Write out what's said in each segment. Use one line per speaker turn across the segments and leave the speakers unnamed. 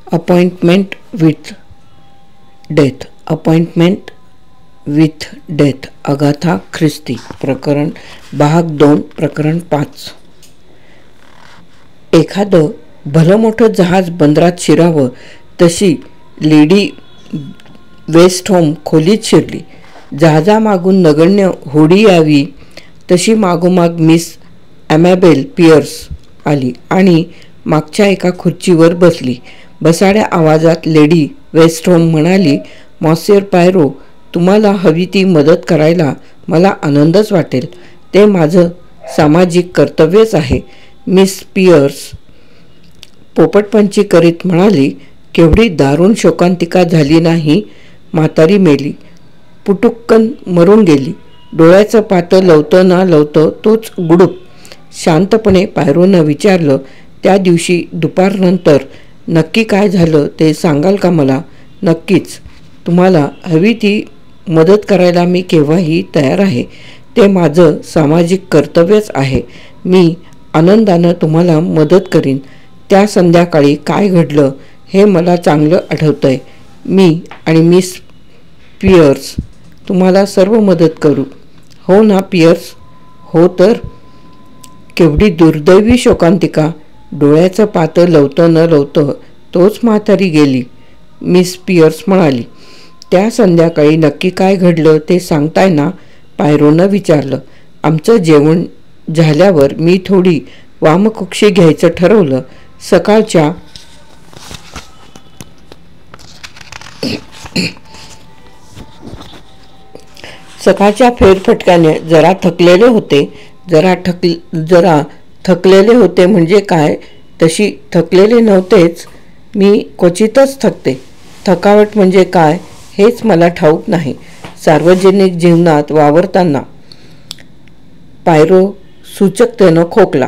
Appointment with death. Appointment with death. Agatha ख्रिस्ती. प्रकरण भाग 2 प्रकरण 5. एखादं भलं मोठं जहाज बंदरात शिरावं तशी लेडी वेस्टहोम खोलीत शिरली. जहाजामागून नगण्य होडी यावी तशी मागोमाग मिस ॲमेबेल पियर्स आली आणि मागच्या एका खुर्चीवर बसली. बसाड्या आवाजात लेडी वेस्टहोम म्हणाली, मॉन्सियर पायरो, तुम्हाला हवी ती मदत करायला मला आनंदच वाटेल. ते माझं सामाजिक कर्तव्यच आहे. मिस पियर्स पोपटपंची करीत म्हणाली, केवढी दारुण शोकांतिका झाली नाही. म्हातारी मेली, पुटुक्कन मरून गेली. डोळ्याचं पातं लवतं ना लवतं तोच गुडूप. शांतपणे पायरोनं विचारलं, त्या दिवशी दुपारनंतर नक्की काय झालं ते सांगाल का मला? नक्कीच. तुम्हाला हवी ती मदत करायला मी केव्हाही तयार आहे. ते माझं सामाजिक कर्तव्यच आहे. मी आनंदानं तुम्हाला मदत करीन. त्या संध्याकाळी काय घडलं हे मला चांगलं आठवतंय. मी आणि मिस पियर्स तुम्हाला सर्व मदत करू. हो ना पियर्स? हो तर. केवढी दुर्दैवी शोकांतिका. डोळ्याचं पातं लवतं न लवतं तोच म्हातारी गेली. मिस पियर्स म्हणाली, त्या संध्याकाळी नक्की काय घडलं ते सांगताय ना? पायरोनं विचारलं. आमचं जेवण झाल्यावर मी थोडी वामकुक्षी घ्यायचं ठरवलं. सकाळच्या फेरफटक्याने जरा थकलेले होते म्हणजे काय, तशी थकलेले नव्हतेच. मी क्वचितच थकते. थकावट म्हणजे काय हेच मला ठाऊक नाही. सार्वजनिक जीवनात वावरताना. पायरो सूचकतेनं खोकला.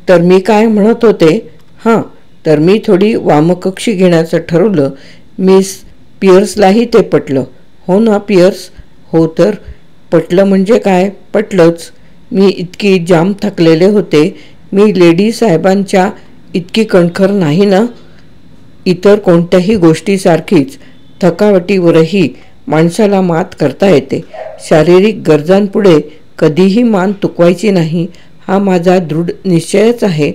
तर मी काय म्हणत होते? हां, तर मी थोडी वामकक्षी घेण्याचं ठरवलं. मिस पियर्सलाही ते पटलं. हो ना पियर्स? हो तर. पटलं म्हणजे काय? पटलंच. मी इतकी जाम थकलेले होते. मी लेडी साहेबांच्या इतकी कणखर नाही ना. इतर कोणत्याही गोष्टीसारखीच थकावटीवरही माणसाला मात करता येते. शारीरिक गरजांपुढे कधीही मान तुकवायची नाही हा माझा दृढ निश्चयच आहे.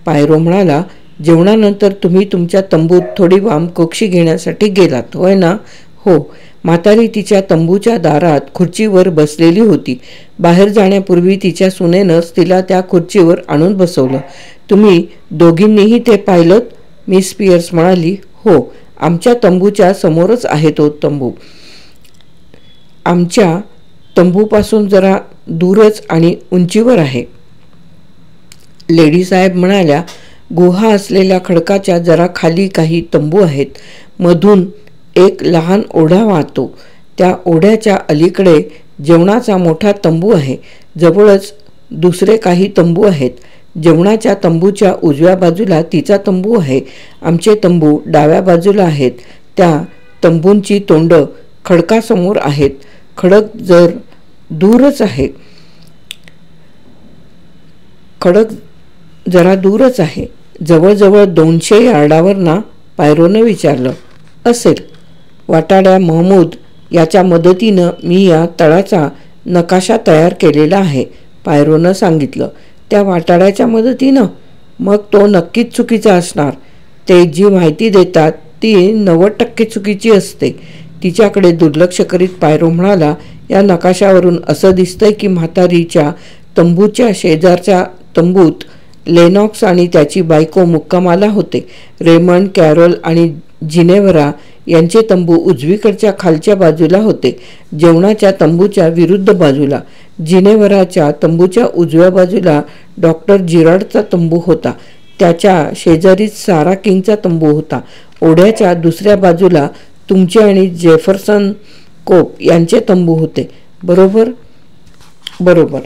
पायरो म्हणाला, जेवणानंतर तुम्ही तुमच्या तंबूत थोडी वामकुक्षी घेण्यासाठी गेलात, होय ना? हो. म्हातारी तिच्या तंबूच्या दारात खुर्चीवर बसलेली होती. बाहेर जाण्यापूर्वी तिच्या सुनेनंच तिला त्या खुर्चीवर आणून बसवलं. तुम्ही दोघींनीही ते पाहिलंत? मिस पियर्स म्हणाली, हो. आमच्या तंबूच्या समोरच आहे तो तंबू. आमच्या तंबूपासून जरा दूरच आणि उंचीवर आहे. लेडी साहेब म्हणाल्या, गुहा असलेल्या खडकाच्या जरा खाली काही तंबू आहेत. मधून एक लहान ओढा वाहतो. त्या ओढ्याच्या अलीकडे जेवणाचा मोठा तंबू आहे. जवळच दुसरे काही तंबू आहेत. जेवणाच्या तंबूच्या उजव्या बाजूला तिचा तंबू आहे. आमचे तंबू डाव्या बाजूला आहेत. त्या तंबूंची तोंडं खडकासमोर आहेत. खडक जरा दूरच आहे. जवळजवळ 200 यार्डावर ना? पायरोनं विचारलं. असेल. वाटाड्या महमूद याच्या मदतीनं मी या तळाचा नकाशा तयार केलेला आहे, पायरोनं सांगितलं. त्या वाटाड्याच्या मदतीनं? मग तो नक्कीच चुकीचा असणार. ते जी माहिती देतात ती 90% चुकीची असते. तिच्याकडे दुर्लक्ष करीत पायरो म्हणाला, या नकाशावरून असं दिसतंय की म्हातारीच्या तंबूच्या शेजारच्या तंबूत लेनॉक्स आणि त्याची बायको मुक्कामाला होते. रेमंड, कॅरोल आणि जिनेव्हरा यांचे तंबू उजवीकडच्या खालच्या बाजूला होते, जेवणाच्या तंबूच्या विरुद्ध बाजूला. जिनेव्हराच्या तंबूच्या उजव्या बाजूला डॉक्टर जिरार्डचा तंबू होता. त्याच्या शेजारीच सारा किंगचा तंबू होता. ओढ्याच्या दुसऱ्या बाजूला तुमचे आणि जेफरसन कोप यांचे तंबू होते. बरोबर? बरोबर.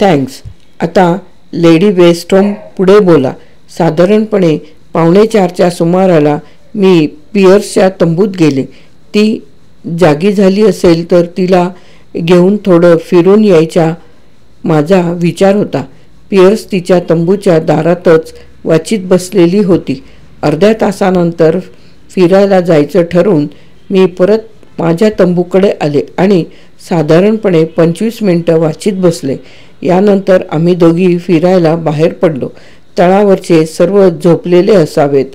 थँक्स. आता लेडी वेस्टहोम पुढे बोला. साधारणपणे 3:45च्या सुमाराला मी पियर्सच्या तंबूत गेले. ती जागी झाली असेल तर तिला घेऊन थोडं फिरून यायचा माझा विचार होता. पियर्स तिच्या तंबूच्या दारातच वाचित बसलेली होती. अर्ध्या तासानंतर फिरायला जायचं ठरवून मी परत माझ्या तंबूकडे आले आणि साधारणपणे 25 मिनिटं वाचित बसले. यानंतर आम्ही दोघी फिरायला बाहेर पडलो. तळावरचे सर्व झोपलेले असावेत.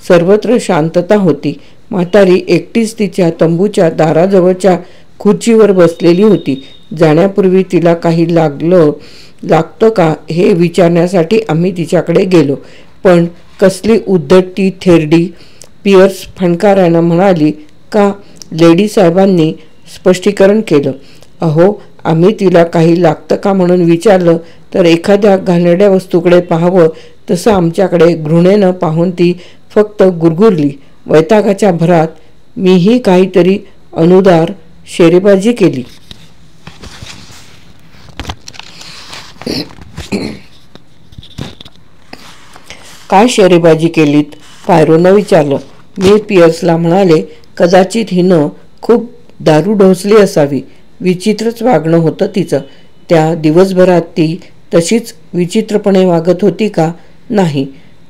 सर्वत्र शांतता होती. म्हातारी एकटीच तिच्या तंबूच्या दाराजवळच्या खुर्चीवर बसलेली होती. जाण्यापूर्वी तिला काही लागतं का हे विचारण्यासाठी आम्ही तिच्याकडे गेलो, पण कसली उद्धटती थेरडी. पियर्स फणकारानं म्हणाली का लेडी साहेबांनी स्पष्टीकरण केलं. अहो, आम्ही तिला काही लागतं का म्हणून विचारलं तर एखाद्या घाणेरड्या वस्तूकडे पाहावं तसं आमच्याकडे घृणेनं पाहून ती फक्त गुरगुरली. वैतागाच्या भरात मीही काहीतरी अनुदार शेरेबाजी केली. काय शेरेबाजी केलीत? पायरोनं विचारलं. मी पियर्सला म्हणाले, कदाचित हिनं खूप दारू ढोसली असावी. विचित्रच वागणं होतं तिचं. त्या दिवसभरात ती तशीच विचित्रपणे वागत होती का? नाही,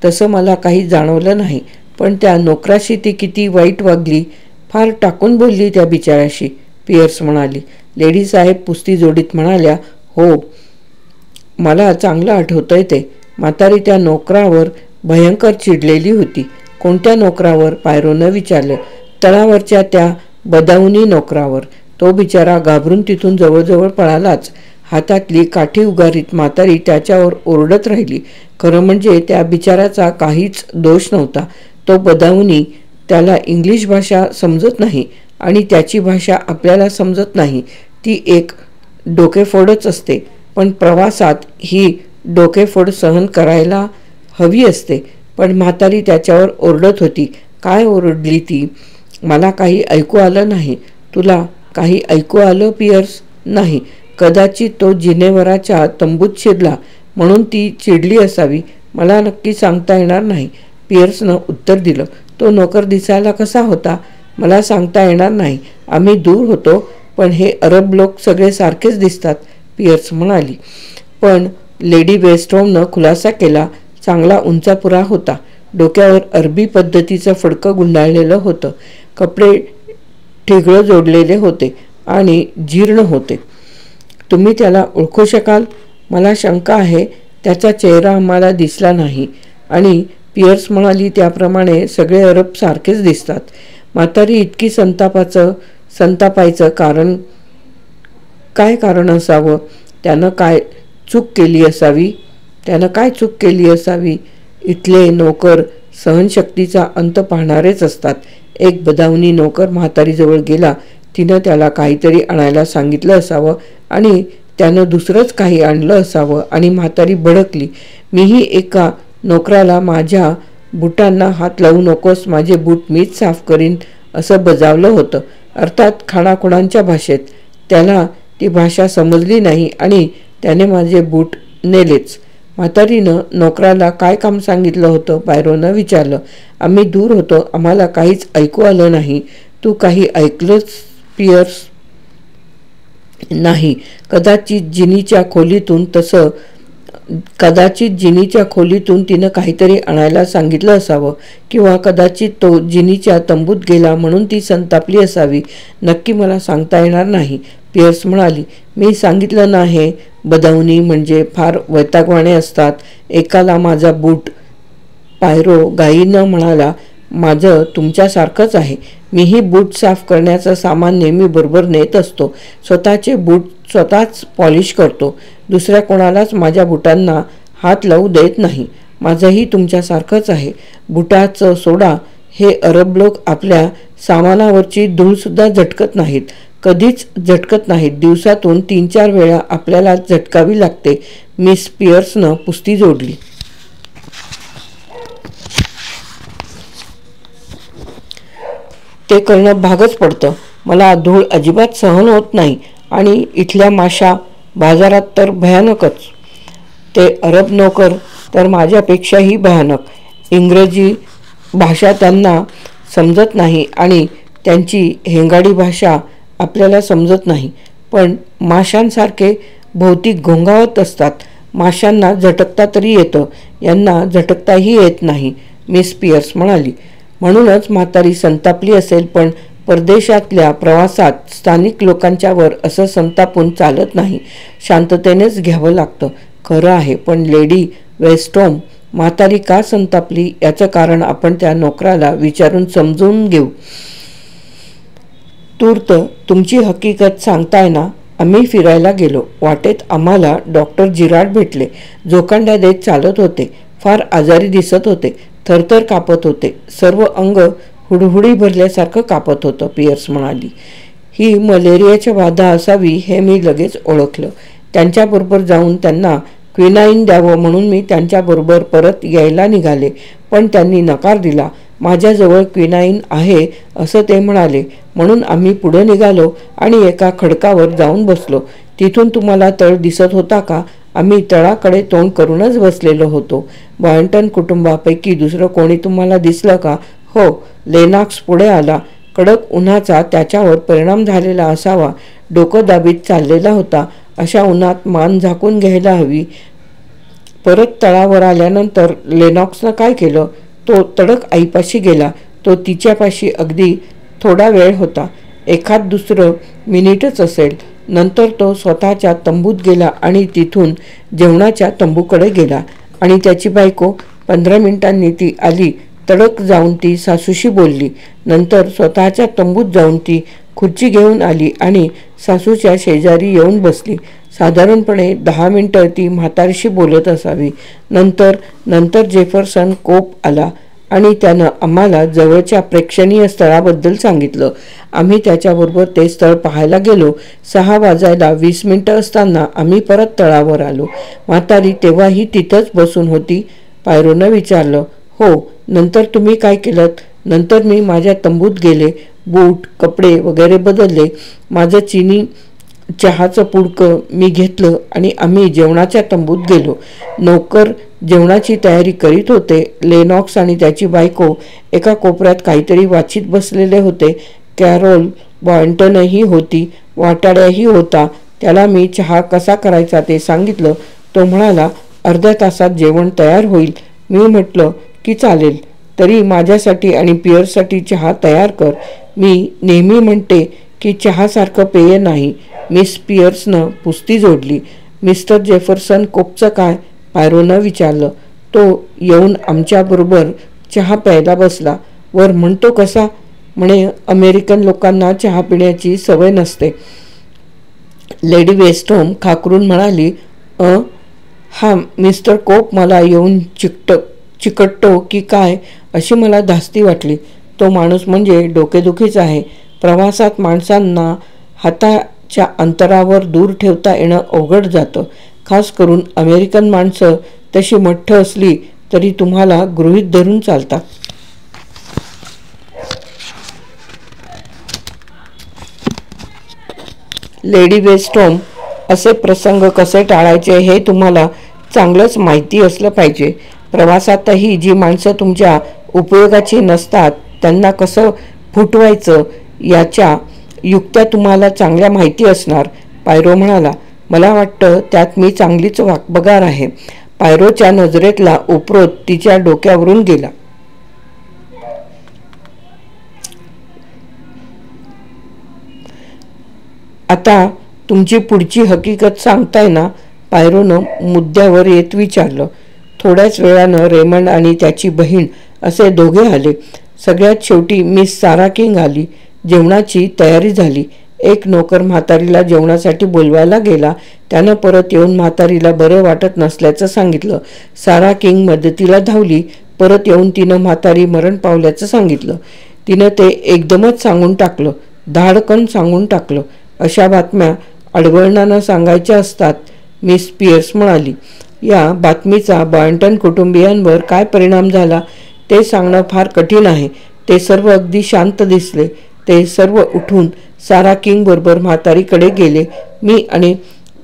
तसं मला काही जाणवलं नाही. पण त्या नोकराशी ती किती वाईट वागली. फार टाकून बोलली त्या बिचाऱ्याशी, पियर्स म्हणाली. लेडी साहेब पुस्ती जोडीत म्हणाल्या, हो, मला चांगलं आठवतंय ते. म्हातारी त्या नोकरावर भयंकर चिडलेली होती. कोणत्या नोकरावर? पायरोनं विचारलं. तळावरच्या त्या बदावनी नोकरावर. तो बिचारा घाबरून तिथून जवळजवळ पळालाच. हातातली काठी उगारीत म्हातारी त्याच्यावर ओरडत राहिली. खरं म्हणजे त्या बिचाऱ्याचा काहीच दोष नव्हता. तो बदावनी, त्याला इंग्लिश भाषा समजत नाही आणि त्याची भाषा आपल्याला समजत नाही. ती एक डोकेफोडच असते. पण प्रवासात ही डोकेफोड सहन करायला हवी असते. पण म्हातारी त्याच्यावर ओरडत होती. काय ओरडली ती? मला काही ऐकू आलं नाही. तुला काही ऐकू आलं पियर्स? नाही. कदाचित तो जिनेवराच्या तंबूत शिरला म्हणून ती चिडली असावी. मला नक्की सांगता येणार नाही, पियर्सनं उत्तर दिलं. तो नोकर दिसायला कसा होता? मला सांगता येणार नाही. आम्ही दूर होतो, पण हे अरब लोक सगळे सारखेच दिसतात, पियर्स म्हणाली. पण लेडी वेस्टहोमनं खुलासा केला. चांगला उंचापुरा होता. डोक्यावर अरबी पद्धतीचं फडकं गुंडाळलेलं होतं. कपडे ठिगळं जोडलेले होते आणि जीर्ण होते. तुम्ही त्याला ओळखू शकाल? मला शंका आहे. त्याचा चेहरा आम्हाला दिसला नाही. आणि पियर्स म्हणाली, त्याप्रमाणे सगळे अरब सारखेच दिसतात. म्हातारी इतकी संतापायचं कारण काय कारण असावं? त्यानं काय चूक केली असावी? इथले नोकर सहनशक्तीचा अंत पाहणारेच असतात. एक बदावनी नोकर म्हातारीजवळ गेला. तिनं त्याला काहीतरी आणायला सांगितलं असावं आणि त्यानं दुसरंच काही आणलं असावं आणि म्हातारी भडकली. मीही एका नोकराला माझ्या बुटांना हात लावू नकोस, माझे बूट मीच साफ करीन असं बजावलं होतं. अर्थात खाणाखुणांच्या भाषेत. त्याला ती भाषा समजली नाही आणि त्याने माझे बूट नेलेच. म्हातारीनं नोकराला काय काम सांगितलं होतं? पायरोनं विचारलं. आम्ही दूर होतो. आम्हाला काहीच ऐकू आलं नाही. तू काही ऐकलंच? पियर्स. नाही. कदाचित जिनीच्या खोलीतून तिनं काहीतरी आणायला सांगितलं असावं किंवा कदाचित तो जिनीच्या तंबूत गेला म्हणून ती संतापली असावी. नक्की मला सांगता येणार नाही, पियर्स म्हणाली. मी सांगितलं नाही, बदावनी म्हणजे फार वैतागवाणे असतात. एकाला माझा बूट. पायरो गाईनं म्हणाला, माझं तुमच्यासारखंच आहे. मीही बूट साफ करण्याचं सामान नेहमी बरोबर नेत असतो. स्वतःचे बूट स्वतःच पॉलिश करतो. दुसऱ्या कोणालाच माझ्या बुटांना हात लावू देत नाही. माझंही तुमच्यासारखंच आहे. बुटाचं सोडा, हे अरब लोक आपल्या सामानावरची धूळसुद्धा झटकत नाहीत. कधीच झटकत नाहीत. दिवसातून 3-4 वेळा आपल्याला झटकावी लागते. मिस पियर्सनं पुस्ती जोडली. ते करणं भागच पडतं. मला धूळ अजिबात सहन होत नाही आणि इथल्या माशा बाजारात तर भयानकच. ते अरब नोकर तर माझ्यापेक्षाही भयानक. इंग्रजी भाषा त्यांना समजत नाही आणि त्यांची हेंगाडी भाषा आपल्याला समजत नाही. पण माशांसारखे भोवती घोंगावत असतात. माशांना झटकता तरी येतं, यांना झटकताही येत नाही, मिस पियर्स म्हणाली. म्हणूनच म्हातारी संतापली असेल, पण परदेशातल्या प्रवासात स्थानिक लोकांच्यावर असं संतापून चालत नाही. शांततेनेच घ्यावं लागतं. खरं आहे, पण लेडी वेस्टहॉम म्हातारी का संतापली याचं कारण आपण त्या नोकराला विचारून समजून घेऊ. तूर्त तुमची हकीकत सांगताय ना. आम्ही फिरायला गेलो. वाटेत आम्हाला डॉक्टर जिराड भेटले. जोखंड्या देत चालत होते. फार आजारी दिसत होते. थरथर कापत होते. सर्व अंग हुडहुडी भरल्यासारखं कापत होतं. पियर्स म्हणाली, ही मलेरियाची बाधा असावी हे मी लगेच ओळखलं. त्यांच्याबरोबर जाऊन त्यांना क्विनाईन द्यावं म्हणून मी त्यांच्याबरोबर परत यायला निघाले, पण त्यांनी नकार दिला. माझ्याजवळ क्विनाईन आहे असं ते म्हणाले. म्हणून आम्ही पुढे निघालो आणि एका खडकावर जाऊन बसलो. तिथून तुम्हाला तळ दिसत होता का? आम्ही तळाकडे तोंड करूनच बसलेलो होतो. बॉयंटन कुटुंबापैकी दुसरं कोणी तुम्हाला दिसलं का? हो. लेनॉक्स पुढे आला. कडक उन्हाचा त्याच्यावर परिणाम झालेला असावा. डोकं दाबीत चाललेला होता. अशा उन्हात मान झाकून घ्यायला हवी. परत तळावर आल्यानंतर लेनॉक्सनं काय केलं? तो तडक आईपाशी गेला. तो तिच्यापाशी अगदी थोडा वेळ होता. एखाद दुसरं मिनिटच असेल. नंतर तो स्वतःच्या तंबूत गेला आणि तिथून जेवणाच्या तंबूकडे गेला. आणि त्याची बायको 15 मिनिटांनी ती आली. तडक जाऊन ती सासूशी बोलली. नंतर स्वतःच्या तंबूत जाऊन ती खुर्ची घेऊन आली आणि सासूच्या शेजारी येऊन बसली. साधारणपणे 10 मिनिटं ती म्हातारीशी बोलत असावी. नंतर जेफरसन कोप आला आणि त्यानं आम्हाला जवळच्या प्रेक्षणीय स्थळाबद्दल सांगितलं. आम्ही त्याच्याबरोबर ते स्थळ पाहायला गेलो. 6 वाजायला 20 मिनिटं असताना आम्ही परत तळावर आलो. म्हातारी तेव्हाही तिथंच बसून होती. पायरोनं विचारलं. हो. नंतर तुम्ही काय केलं? नंतर मी माझ्या तंबूत गेले. बूट, कपडे वगैरे बदलले. माझं चिनी चहाचं पुडकं मी घेतलं आणि आम्ही जेवणाच्या तंबूत गेलो. नोकर जेवणाची तयारी करीत होते. लेनॉक्स आणि त्याची बायको एका कोपऱ्यात काहीतरी वाचित बसलेले होते. कॅरोल बॉयंटनही होती. वाटाड्याही होता. त्याला मी चहा कसा करायचा ते सांगितलं. तो म्हणाला, अर्ध्या तासात जेवण तयार होईल. मी म्हटलं की चालेल. तरी माझ्यासाठी आणि पियर्ससाठी चहा तयार कर. मी नेहमी म्हणते की चहासारखं पेय नाही. मिस पियर्सनं पुस्ती जोडली. मिस्टर जेफरसन कोपचं काय? पायरोनं विचारलं. तो येऊन आमच्याबरोबर चहा प्यायला बसला. वर म्हणतो कसा? म्हणे अमेरिकन लोकांना चहा पिण्याची सवय नसते. लेडी वेस्टहॉम खाकरून म्हणाली, हा मिस्टर कोप मला येऊन चिकटतो की काय अशी मला धास्ती वाटली. तो माणूस म्हणजे डोकेदुखीच आहे. प्रवासात माणसांना हाताच्या अंतरावर दूर ठेवता येणं अवघड जातं. खास करून अमेरिकन माणसं तशी मठ्ठ असली तरी तुम्हाला गृहीत धरून चालतात. लेडी वेस्टहॉम, असे प्रसंग कसे टाळायचे हे तुम्हाला चांगलंच माहिती असलं पाहिजे. प्रवासातही जी माणसं तुमच्या उपयोगाची नसतात त्यांना कसं फुटवायचं याच्या युक्त्या तुम्हाला चांगल्या माहिती असणार. पायरो म्हणाला, मला वाटतं त्यात मी चांगलीच वाकबगार आहे. पायरोच्या नजरेतला उपरोध तिच्या डोक्यावरून गेला. आता तुमची पुढची हकीकत सांगताय ना? पायरोनं मुद्द्यावर येत विचारलं. थोड्याच वेळानं रेमंड आणि त्याची बहीण असे दोघे आले. सगळ्यात शेवटी मिस सारा किंग आली. जेवणाची तयारी झाली. एक नोकर म्हातारीला जेवणासाठी बोलवायला गेला. त्यानं परत येऊन म्हातारीला बरं वाटत नसल्याचं सांगितलं. सारा किंग मदतीला धावली. परत येऊन तिनं म्हातारी मरण पावल्याचं सांगितलं. तिनं ते एकदमच सांगून टाकलं. धाडकन सांगून टाकलं. अशा बातम्या अडवळणानं सांगायच्या असतात, मिस पियर्स म्हणाली. या बातमीचा बॉयंटन कुटुंबियांवर काय परिणाम झाला ते सांगणं फार कठीण आहे. ते सर्व अगदी शांत दिसले. ते सर्व उठून सारा किंग बरोबर म्हातारीकडे गेले. मी आणि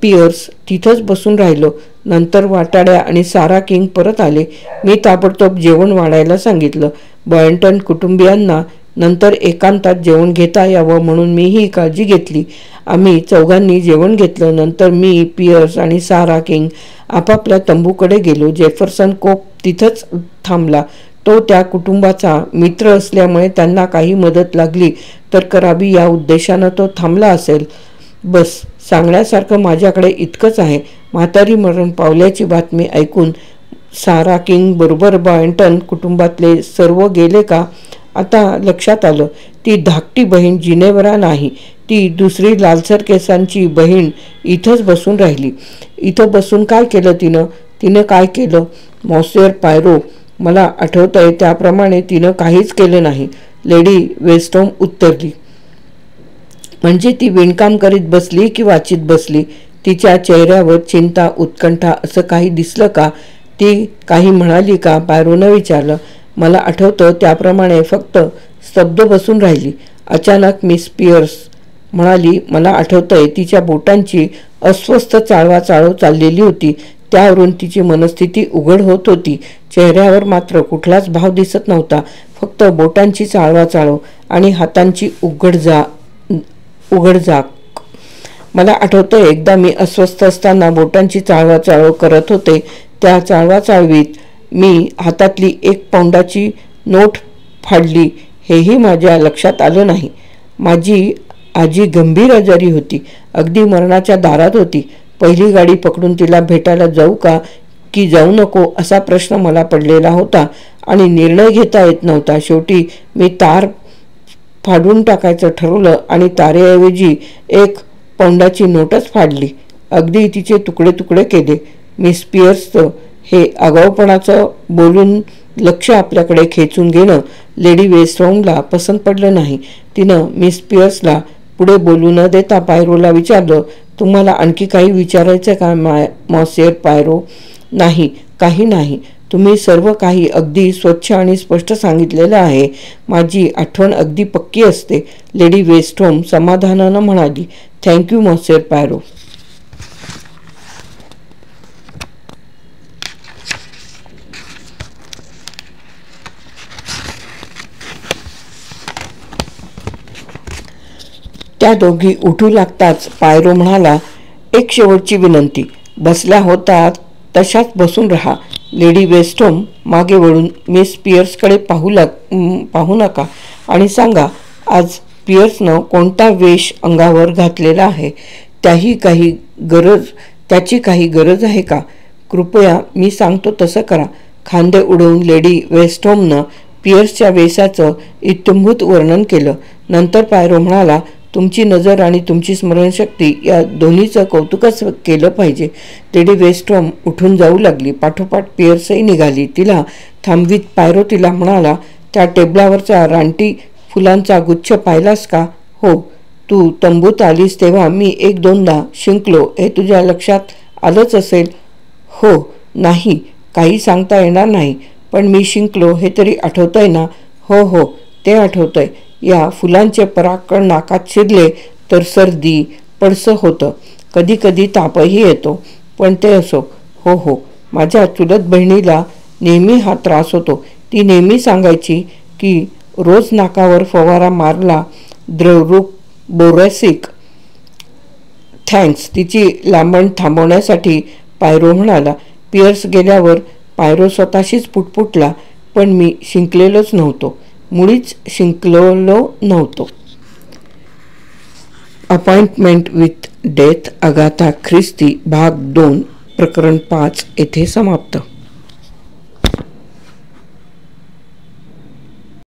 पियर्स तिथंच बसून राहिलो. नंतर वाटाड्या आणि सारा किंग परत आले. मी ताबडतोब जेवण वाढायला सांगितलं. बॉयंटन कुटुंबियांना नंतर एकांतात जेवण घेता यावं म्हणून मीही काळजी घेतली. आम्ही चौघांनी जेवण घेतलं. नंतर मी, पियर्स आणि सारा किंग आपापल्या तंबूकडे गेलो. जेफरसन कोप तिथंच थांबला. तो त्या कुटुंबाचा मित्र असल्यामुळे त्यांना काही मदत लागली तर करावी या उद्देशानं तो थांबला असेल. बस, सांगण्यासारखं माझ्याकडे इतकंच आहे. म्हातारी मरण पावल्याची बातमी ऐकून सारा किंग बरोबर बॉयंटन कुटुंबातले सर्व गेले का? आता लक्षात आलं. ती धाकटी बहीण जिनेव्हरा नाही, ती दुसरी लालसर केसांची बहीण इथंच बसून राहिली. इथं बसून काय केलं तिनं काय केलं? मॉन्सियर पायरो, मला आठवतंय त्याप्रमाणे तिनं काहीच केलं नाही, लेडी वेस्टहॉम उत्तरली. म्हणजे ती विणकाम करीत बसली की वाचित बसली? तिच्या चेहऱ्यावर चिंता, उत्कंठा असं काही दिसलं का? ती काही म्हणाली का? पायरोनं विचारलं. मला आठवतं त्याप्रमाणे फक्त स्तब्ध बसून राहिली. अचानक मिस पियर्स म्हणाली, मला आठवतंय तिच्या बोटांची अस्वस्थ चाळवाचाळव चाललेली होती. त्यावरून तिची मनस्थिती उघड होत होती. चेहऱ्यावर मात्र कुठलाच भाव दिसत नव्हता, फक्त बोटांची चाळवाचाळव आणि हातांची उघडझाक. मला आठवतंय एकदा मी अस्वस्थ असताना बोटांची चाळवाचाळव करत होते. त्या चाळवाचाळवीत मी हातातली 1 पाऊंडाची नोट फाडली, हेही माझ्या लक्षात आलं नाही. माझी आजी गंभीर आजारी होती, अगदी मरणाच्या दारात होती. पहिली गाडी पकडून तिला भेटायला जाऊ का की जाऊ नको असा प्रश्न मला पडलेला होता आणि निर्णय घेता येत नव्हता. शेवटी मी तार फाडून टाकायचं ठरवलं आणि तारेऐवजी 1 पाऊंडाची नोटच फाडली. अगदी तिचे तुकडे तुकडे केले. मिस पियर्सचं हे आगाऊपणाचं बोलून लक्ष आपल्याकडे खेचून घेणं लेडी वेस्टहॉमला पसंत पडलं नाही. तिनं मिस पियर्सला पुढे बोलू न देता पायरोला विचारलं, तुम्हाला आणखी काही विचारायचं का मॉन्सियर पायरो? नाही, काही नाही. तुम्ही सर्व काही अगदी स्वच्छ आणि स्पष्ट सांगितलेलं आहे. माझी आठवण अगदी पक्की असते, लेडी वेस्टहॉम समाधानानं म्हणाली. Thank you monsieur Poirot. त्या दोघी उठू लागताच पायरो म्हणाला, एक शेवटची विनंती. बसल्या होता तशाच बसून राहा. लेडी वेस्टहॉम मागे वळून मिस पियर्सकडे पाहू नका आणि सांगा, आज पियर्सनं कोणता वेश अंगावर घातलेला आहे? त्याची काही गरज आहे का? कृपया मी सांगतो तसं करा. खांदे उडवून लेडी वेस्टहॉमनं पियर्सच्या वेशाचं इत्थंभूत वर्णन केलं. नंतर पायरो म्हणाला, तुमची नजर आणि तुमची स्मरणशक्ती या दोन्हीचं कौतुकच केलं पाहिजे. लेडी वेस्टहॉम उठून जाऊ लागली. पाठोपाठ पियर्सही निघाली. तिला थांबवीत पायरो तिला म्हणाला, त्या टेबलावरचा रानटी फुलांचा गुच्छ पाहिलास का? हो. तू तंबूत आलीस तेव्हा मी 1-2दा शिंकलो, हे तुझ्या लक्षात आलंच असेल. हो. नाही, काही सांगता येणार नाही, पण मी शिंकलो हे तरी आठवतंय ना? हो, ते आठवतंय. या फुलांचे परागकण नाकात शिरले तर सर्दी, पडसं होतं, कधी कधी तापही येतो. पण ते असो. हो, माझ्या चुलत बहिणीला नेहमी हा त्रास होतो. ती नेहमी सांगायची की रोज नाकावर फवारा मारला, द्रवरूप बोरॅसिक. थँक्स. तिची लांबण थांबवण्यासाठी पायरो म्हणाला. पियर्स गेल्यावर पायरो स्वतःशीच पुटपुटला, पण मी शिंकलेलोच नव्हतो, मुळीच शिंकलेलो नव्हतो. अपॉइंटमेंट विथ डेथ, अगाथा ख्रिस्ती भाग 2 प्रकरण 5 येथे समाप्त.